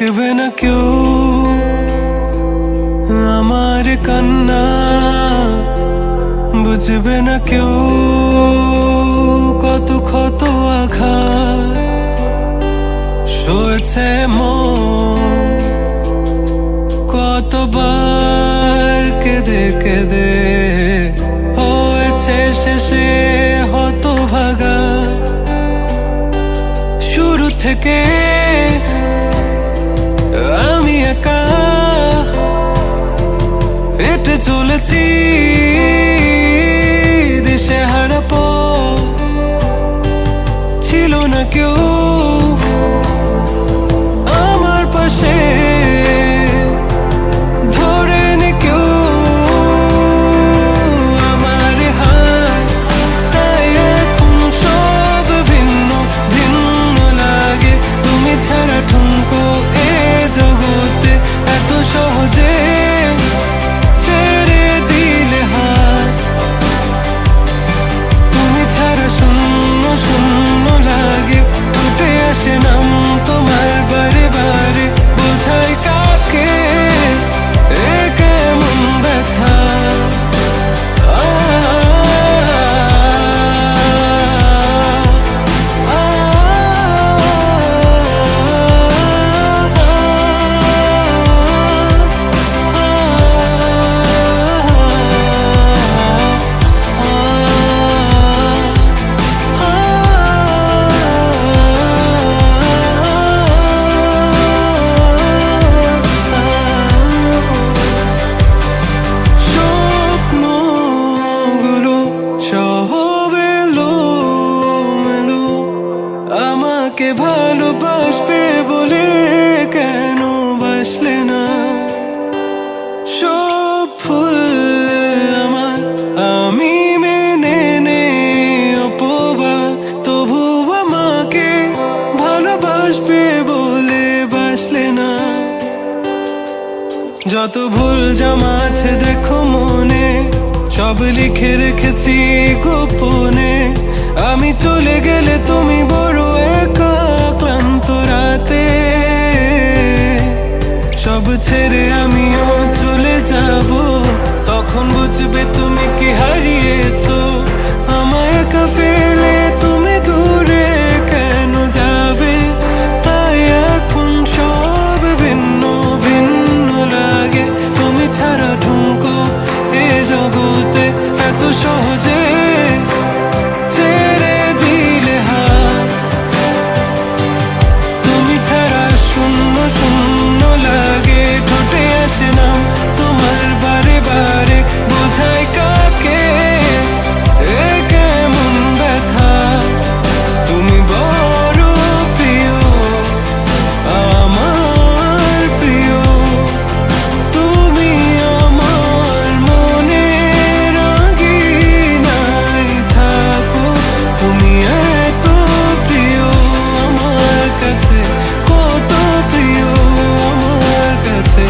দেখবে না কেউ আমার কান্না, বুঝবে না কেউ কত ক্ষত আঘাত সয়েছে মন, কতবার কেঁদে কেঁদে হয়েছে শেষে হতভাগা। শুরু থেকে আমি একা হেঁটে চলেছি দিশেহারা পথ, ছিল না কেউ আমার পাশে ধরে নে কেউ আমার হাত, তাই এখন সব ভিন্ন ভিন্ন লাগে। তুমি ছাড়া ঠুনকো এ জগতে এত সহজে ছেড়ে দিলে হাত, তুমি ছাড়া শূন্য শূন্য লাগে। উঠে আসে নাম তোমার বারে বারে, বোঝাই কাকে এ কেমন ব্যথা। আমাকে ভালোবাসবে বলে কেন বাসলে না? সব ফুল আমার আমি মেনে নে অপবাদ, তবু আমাকে ভালোবাসবে বলে বাসলে না। যত ভুল জমা আছে দেখো মনে, সব লিখে রেখেছি গোপনে। আমি চলে গেলে তুমি বড় একা ক্লান্ত রাতে, সব ছেড়ে আমিও চলে যাব, তখন বুঝবে তুমি কি হারিয়েছো। আমায় একা ফেলে তুমি দূরে কেন যাবে, তাই এখন সব ভিন্ন ভিন্ন লাগে। তুমি ছাড়া ঠুনকো এ জগতে এত সহজে ছেড়ে দিলে হাত, তুমি ছাড়া শূন্য শূন্য লাগে। ঠোঁটে আসে নাম তোমার বারে বারে, বোঝাই কাকে এ কেমন ব্যথা। তুমি বড় প্রিয় আমার প্রিয়, তুমি আমার মনে রাঙিনাই থাকো। তুমি এত প্রিয় আমার কাছে, কত প্রিয় আমার কাছে।